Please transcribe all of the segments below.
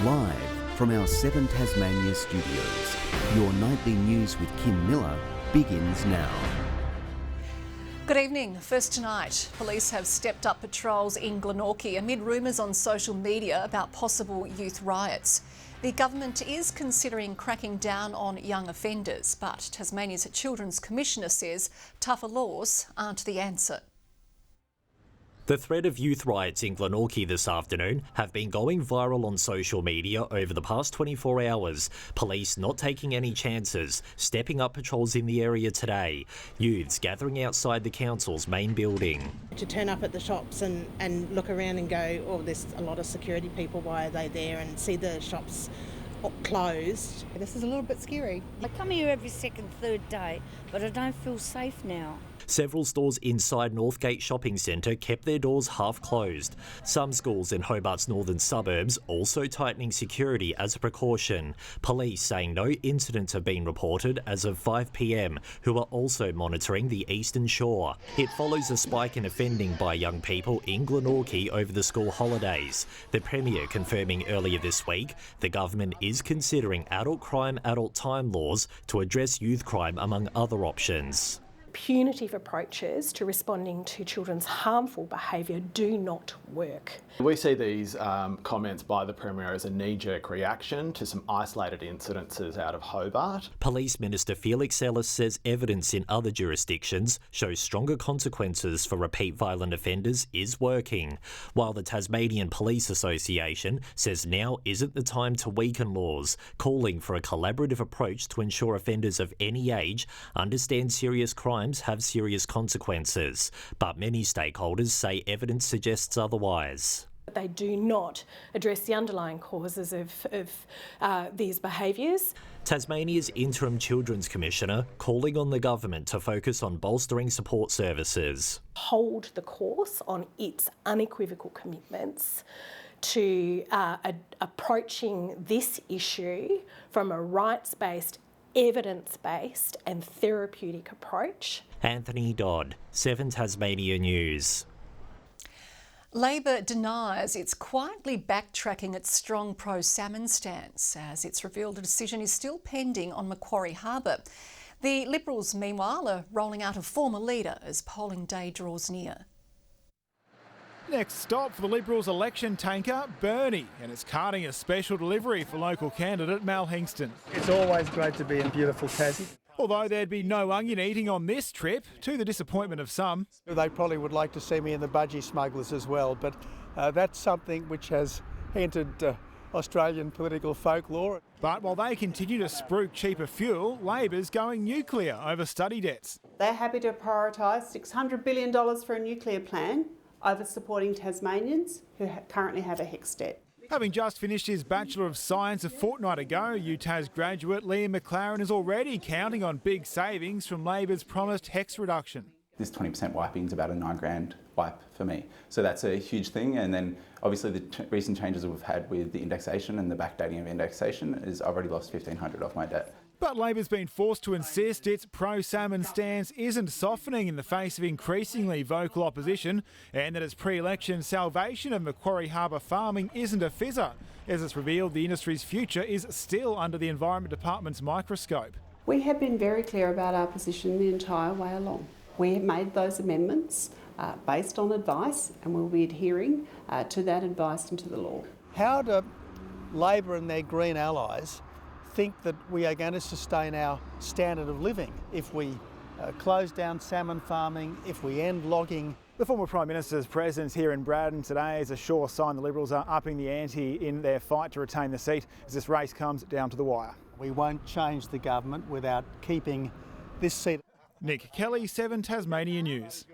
Live from our 7 Tasmania studios, your nightly news with Kim Miller begins now. Good evening. First tonight, police have stepped up patrols in Glenorchy amid rumours on social media about possible youth riots. The government is considering cracking down on young offenders, but Tasmania's Children's Commissioner says tougher laws aren't the answer. The threat of youth riots in Glenorchy this afternoon have been going viral on social media over the past 24 hours. Police not taking any chances, stepping up patrols in the area today. Youths gathering outside the council's main building. To turn up at the shops and look around and go, oh, there's a lot of security people, why are they there? And see the shops closed. This is a little bit scary. I come here every second, third day, but I don't feel safe now. Several stores inside Northgate Shopping Centre kept their doors half closed. Some schools in Hobart's northern suburbs also tightening security as a precaution. Police saying no incidents have been reported as of 5 p.m, who are also monitoring the eastern shore. It follows a spike in offending by young people in Glenorchy over the school holidays. The Premier confirming earlier this week the government is considering adult crime, adult time laws to address youth crime among other options. Punitive approaches to responding to children's harmful behaviour do not work. We see these comments by the Premier as a knee-jerk reaction to some isolated incidences out of Hobart. Police Minister Felix Ellis says evidence in other jurisdictions shows stronger consequences for repeat violent offenders is working, while the Tasmanian Police Association says now isn't the time to weaken laws, calling for a collaborative approach to ensure offenders of any age understand serious crimes have serious consequences. But many stakeholders say evidence suggests otherwise. They do not address the underlying causes of these behaviours. Tasmania's Interim Children's Commissioner calling on the government to focus on bolstering support services. Hold the course on its unequivocal commitments to approaching this issue from a rights-based, evidence-based and therapeutic approach. Anthony Dodd, 7 Tasmania News. Labor denies it's quietly backtracking its strong pro-salmon stance, as it's revealed a decision is still pending on Macquarie Harbour. The Liberals, meanwhile, are rolling out a former leader as polling day draws near. Next stop for the Liberals election tanker, Bernie, and it's carting a special delivery for local candidate Mal Hingston. It's always great to be in beautiful Tassie. Although there'd be no onion eating on this trip, to the disappointment of some. They probably would like to see me in the budgie smugglers as well, but that's something which has entered Australian political folklore. But while they continue to spruik cheaper fuel, Labor's going nuclear over study debts. They're happy to prioritise $600 billion for a nuclear plan over supporting Tasmanians who currently have a HECS debt. Having just finished his Bachelor of Science a fortnight ago, UTAS graduate Liam McLaren is already counting on big savings from Labor's promised HECS reduction. This 20% wiping is about a $9,000 wipe for me. So that's a huge thing. And then obviously the recent changes that we've had with the indexation and the backdating of indexation is I've already lost $1,500 off my debt. But Labor's been forced to insist its pro-salmon stance isn't softening in the face of increasingly vocal opposition, and that its pre-election salvation of Macquarie Harbour farming isn't a fizzer, as it's revealed the industry's future is still under the Environment Department's microscope. We have been very clear about our position the entire way along. We have made those amendments based on advice, and we'll be adhering to that advice and to the law. How do Labor and their Green allies think that we are going to sustain our standard of living if we close down salmon farming, if we end logging? The former Prime Minister's presence here in Braddon today is a sure sign the Liberals are upping the ante in their fight to retain the seat as this race comes down to the wire. We won't change the government without keeping this seat. Nick Kelly, 7 Tasmania News.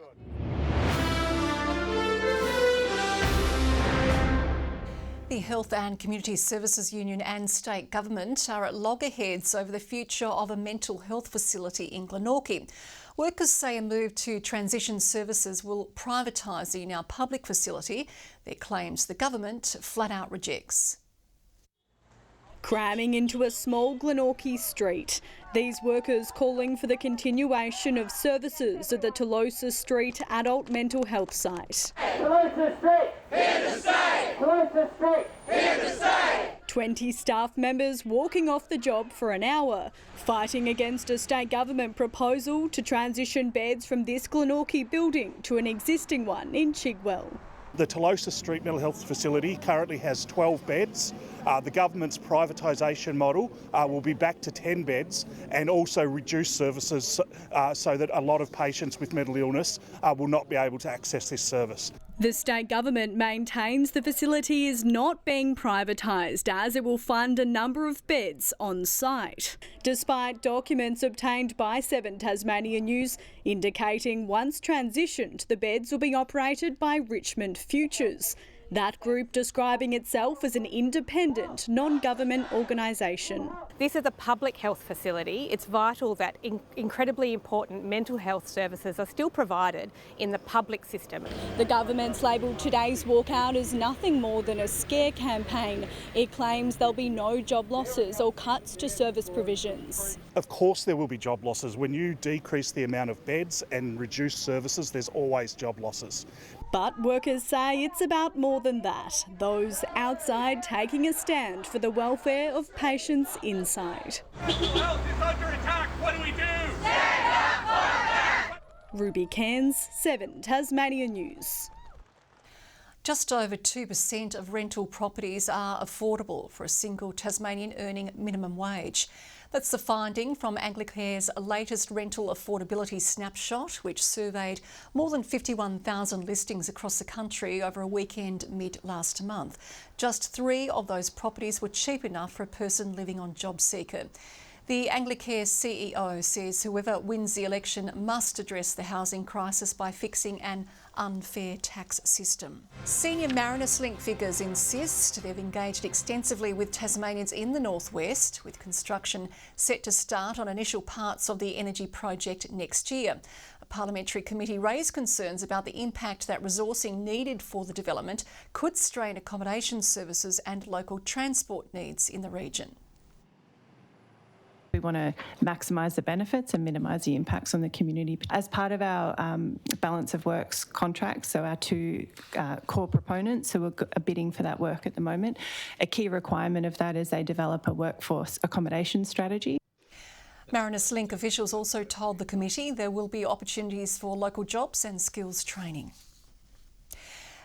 The Health and Community Services Union and state government are at loggerheads over the future of a mental health facility in Glenorchy. Workers say a move to transition services will privatise the now public facility. Their claims the government flat out rejects. Cramming into a small Glenorchy street, these workers calling for the continuation of services at the Tolosa Street Adult Mental Health Site. Tolosa Street, here to stay! Tolosa Street, here to stay! 20 staff members walking off the job for an hour, fighting against a state government proposal to transition beds from this Glenorchy building to an existing one in Chigwell. The Tolosa Street Mental Health Facility currently has 12 beds. The government's privatisation model will be back to 10 beds and also reduce services so that a lot of patients with mental illness will not be able to access this service. The state government maintains the facility is not being privatised as it will fund a number of beds on site, despite documents obtained by 7 Tasmania News indicating once transitioned the beds will be operated by Richmond Futures. That group describing itself as an independent, non-government organisation. This is a public health facility. It's vital that incredibly important mental health services are still provided in the public system. The government's labelled today's walkout as nothing more than a scare campaign. It claims there'll be no job losses or cuts to service provisions. Of course there will be job losses. When you decrease the amount of beds and reduce services, there's always job losses. But workers say it's about more than that. Those outside taking a stand for the welfare of patients inside. Mental health is under attack. What do we do? Stand up for that! Ruby Cairns, 7 Tasmania News. Just over 2% of rental properties are affordable for a single Tasmanian earning minimum wage. That's the finding from Anglicare's latest rental affordability snapshot, which surveyed more than 51,000 listings across the country over a weekend mid-last month. Just 3 of those properties were cheap enough for a person living on JobSeeker. The Anglicare CEO says whoever wins the election must address the housing crisis by fixing an unfair tax system. Senior Marinus Link figures insist they've engaged extensively with Tasmanians in the northwest, with construction set to start on initial parts of the energy project next year. A parliamentary committee raised concerns about the impact that resourcing needed for the development could strain accommodation services and local transport needs in the region. We want to maximise the benefits and minimise the impacts on the community. As part of our balance of works contracts, so our 2 core proponents who are bidding for that work at the moment, a key requirement of that is they develop a workforce accommodation strategy. Marinus Link officials also told the committee there will be opportunities for local jobs and skills training.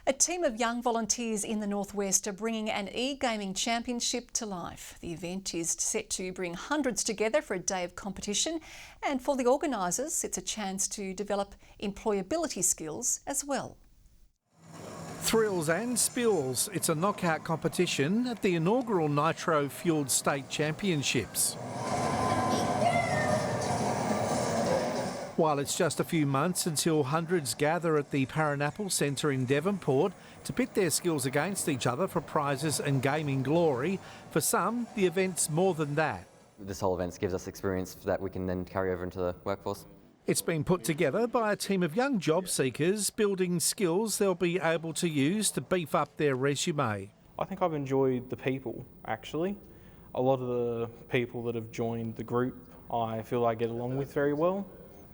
A team of young volunteers in the northwest are bringing an EGaming Championship to life. The event is set to bring hundreds together for a day of competition, and for the organisers, it's a chance to develop employability skills as well. Thrills and spills. It's a knockout competition at the inaugural nitro-fuelled state championships. While it's just a few months until hundreds gather at the Pineapple Centre in Devonport to pit their skills against each other for prizes and gaming glory, for some, the event's more than that. This whole event gives us experience that we can then carry over into the workforce. It's been put together by a team of young job seekers building skills they'll be able to use to beef up their resume. I think I've enjoyed the people, actually. A lot of the people that have joined the group I feel I get along with very well,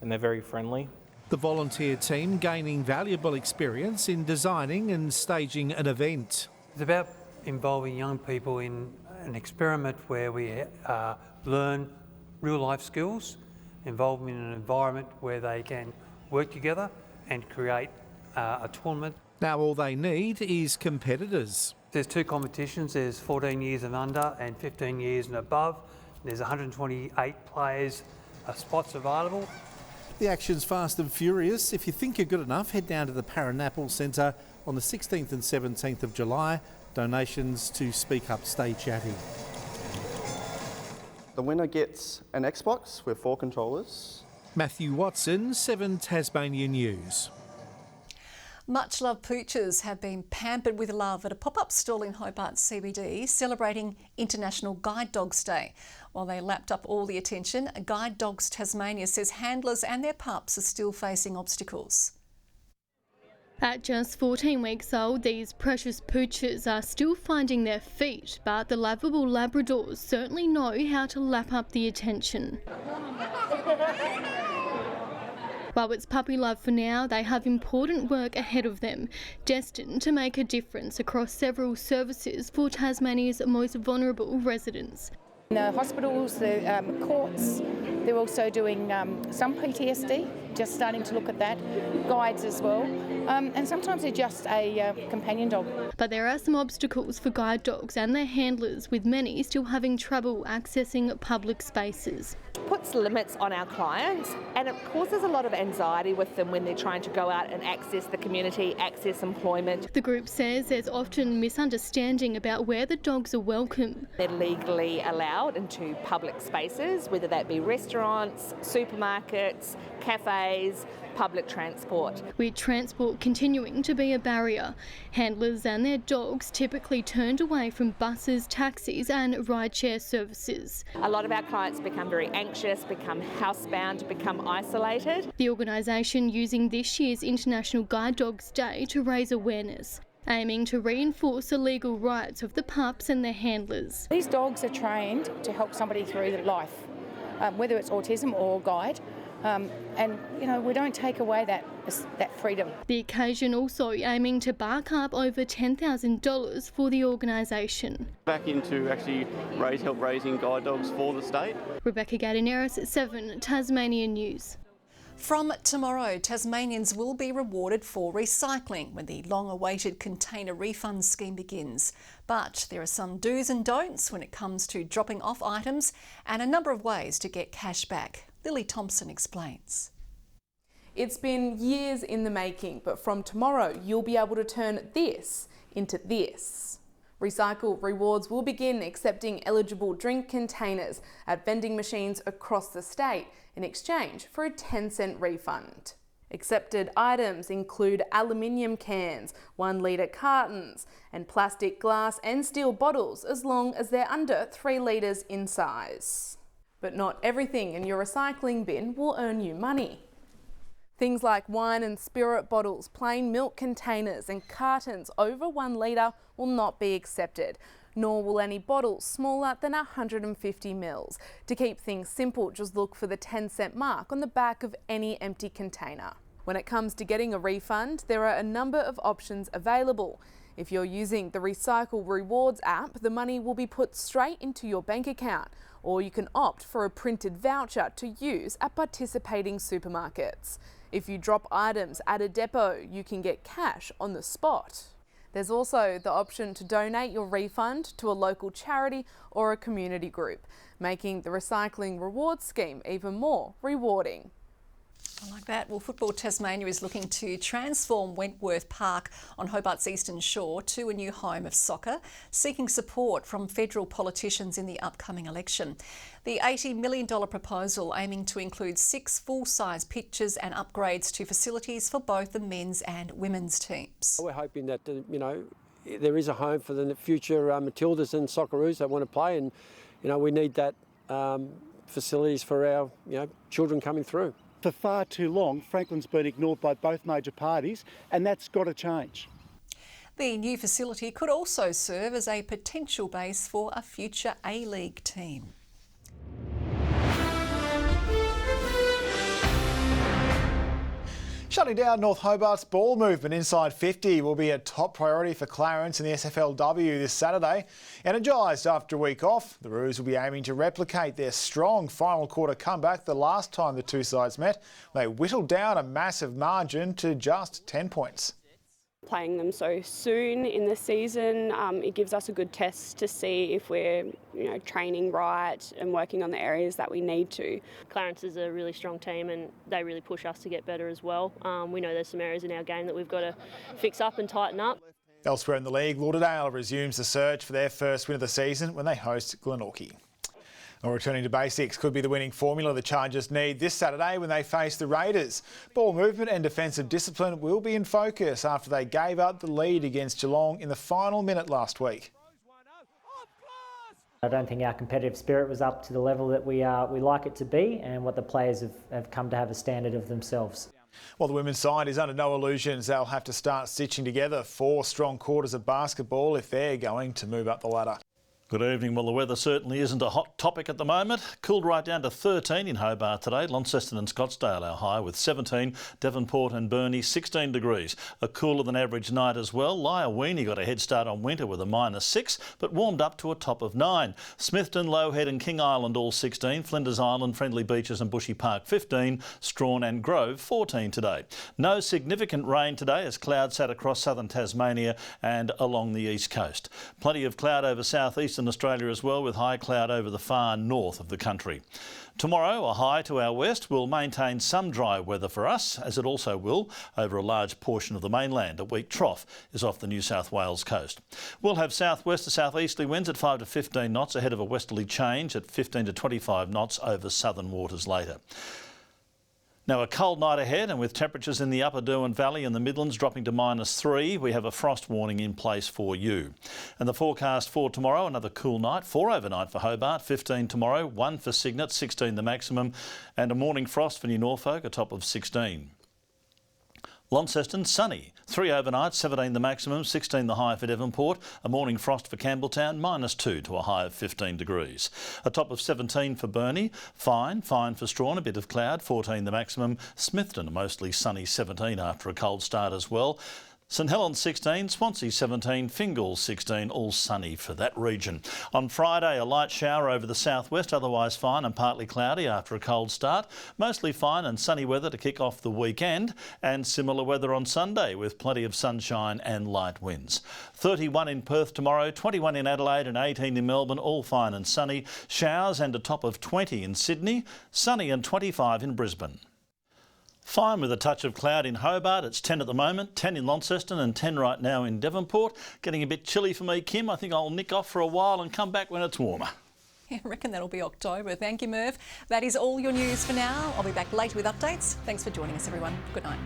and they're very friendly. The volunteer team gaining valuable experience in designing and staging an event. It's about involving young people in an experiment where we learn real life skills, involve them in an environment where they can work together and create a tournament. Now all they need is competitors. There's 2 competitions, there's 14 years and under and 15 years and above. There's 128 players, spots available. The action's fast and furious. If you think you're good enough, head down to the Pineapple Centre on the 16th and 17th of July. Donations to Speak Up Stay Chatty. The winner gets an Xbox with 4 controllers. Matthew Watson, 7 Tasmania News. Much-loved poochers have been pampered with love at a pop-up stall in Hobart CBD celebrating International Guide Dogs Day. While they lapped up all the attention, Guide Dogs Tasmania says handlers and their pups are still facing obstacles. At just 14 weeks old, these precious poochers are still finding their feet, but the lovable Labradors certainly know how to lap up the attention. While it's puppy love for now, they have important work ahead of them, destined to make a difference across several services for Tasmania's most vulnerable residents. The hospitals, the courts, they're also doing some PTSD, just starting to look at that, guides as well, and sometimes they're just a companion dog. But there are some obstacles for guide dogs and their handlers, with many still having trouble accessing public spaces. It puts limits on our clients, and it causes a lot of anxiety with them when they're trying to go out and access the community, access employment. The group says there's often misunderstanding about where the dogs are welcome. They're legally allowed into public spaces, whether that be restaurants, supermarkets, cafes, public transport. With transport continuing to be a barrier, handlers and their dogs typically turned away from buses, taxis and rideshare services. A lot of our clients become very anxious, become housebound, become isolated. The organisation using this year's International Guide Dogs Day to raise awareness, aiming to reinforce the legal rights of the pups and their handlers. These dogs are trained to help somebody through life, whether it's autism or guide. And, you know, we don't take away that freedom. The occasion also aiming to bark up over $10,000 for the organisation. Back into actually help raising guide dogs for the state. Rebecca Gadineris at 7 Tasmania News. From tomorrow, Tasmanians will be rewarded for recycling when the long-awaited container refund scheme begins. But there are some do's and don'ts when it comes to dropping off items and a number of ways to get cash back. Lily Thompson explains. It's been years in the making, but from tomorrow you'll be able to turn this into this. Recycle Rewards will begin accepting eligible drink containers at vending machines across the state in exchange for a 10-cent refund. Accepted items include aluminium cans, 1 litre cartons, and plastic, glass and steel bottles as long as they're under 3 litres in size. But not everything in your recycling bin will earn you money. Things like wine and spirit bottles, plain milk containers and cartons over 1 litre will not be accepted, nor will any bottles smaller than 150 mils. To keep things simple, just look for the 10-cent mark on the back of any empty container. When it comes to getting a refund, there are a number of options available. If you're using the Recycle Rewards app, the money will be put straight into your bank account, or you can opt for a printed voucher to use at participating supermarkets. If you drop items at a depot, you can get cash on the spot. There's also the option to donate your refund to a local charity or a community group, making the Recycling Rewards scheme even more rewarding. I like that. Well, Football Tasmania is looking to transform Wentworth Park on Hobart's eastern shore to a new home of soccer, seeking support from federal politicians in the upcoming election. The $80 million proposal aiming to include 6 full-size pitches and upgrades to facilities for both the men's and women's teams. We're hoping that, there is a home for the future Matildas and Socceroos that want to play, and, we need that facilities for our, children coming through. For far too long, Franklin's been ignored by both major parties, and that's got to change. The new facility could also serve as a potential base for a future A-League team. Shutting down North Hobart's ball movement inside 50 will be a top priority for Clarence in the SFLW this Saturday. Energised after a week off, the Roos will be aiming to replicate their strong final quarter comeback the last time the two sides met. They whittled down a massive margin to just 10 points. Playing them so soon in the season, it gives us a good test to see if we're training right and working on the areas that we need to. Clarence is a really strong team and they really push us to get better as well. We know there's some areas in our game that we've got to fix up and tighten up. Elsewhere in the league, Lauderdale resumes the search for their first win of the season when they host Glenorchy. Or returning to basics could be the winning formula the Chargers need this Saturday when they face the Raiders. Ball movement and defensive discipline will be in focus after they gave up the lead against Geelong in the final minute last week. I don't think our competitive spirit was up to the level that we like it to be and what the players have come to have a standard of themselves. While the women's side is under no illusions, they'll have to start stitching together 4 strong quarters of basketball if they're going to move up the ladder. Good evening. Well, the weather certainly isn't a hot topic at the moment. Cooled right down to 13 in Hobart today. Launceston and Scottsdale our high with 17. Devonport and Burnie 16 degrees. A cooler than average night as well. Lyoweeney got a head start on winter with a -6 but warmed up to a top of 9. Smithton, Lowhead and King Island all 16. Flinders Island, Friendly Beaches and Bushy Park 15. Strawn and Grove 14 today. No significant rain today as clouds sat across southern Tasmania and along the east coast. Plenty of cloud over southeastern Australia as well, with high cloud over the far north of the country. Tomorrow, a high to our west will maintain some dry weather for us, as it also will over a large portion of the mainland. A weak trough is off the New South Wales coast. We'll have southwest to southeasterly winds at 5 to 15 knots ahead of a westerly change at 15 to 25 knots over southern waters later. Now, a cold night ahead, and with temperatures in the upper Derwent Valley and the Midlands dropping to -3, we have a frost warning in place for you. And the forecast for tomorrow, another cool night, 4 overnight for Hobart, 15 tomorrow, 1 for Cygnet, 16 the maximum, and a morning frost for New Norfolk, a top of 16. Launceston, sunny, 3 overnight, 17 the maximum, 16 the high for Devonport, a morning frost for Campbelltown, -2 to a high of 15 degrees. A top of 17 for Burnie, fine for Strawn, a bit of cloud, 14 the maximum. Smithton, a mostly sunny 17 after a cold start as well. St Helens 16, Swansea 17, Fingal 16, all sunny for that region. On Friday, a light shower over the southwest, otherwise fine and partly cloudy after a cold start. Mostly fine and sunny weather to kick off the weekend, and similar weather on Sunday with plenty of sunshine and light winds. 31 in Perth tomorrow, 21 in Adelaide and 18 in Melbourne, all fine and sunny. Showers and a top of 20 in Sydney, sunny and 25 in Brisbane. Fine with a touch of cloud in Hobart. It's 10 at the moment, 10 in Launceston and 10 right now in Devonport. Getting a bit chilly for me, Kim. I think I'll nick off for a while and come back when it's warmer. Yeah, I reckon that'll be October. Thank you, Merv. That is all your news for now. I'll be back later with updates. Thanks for joining us, everyone. Good night.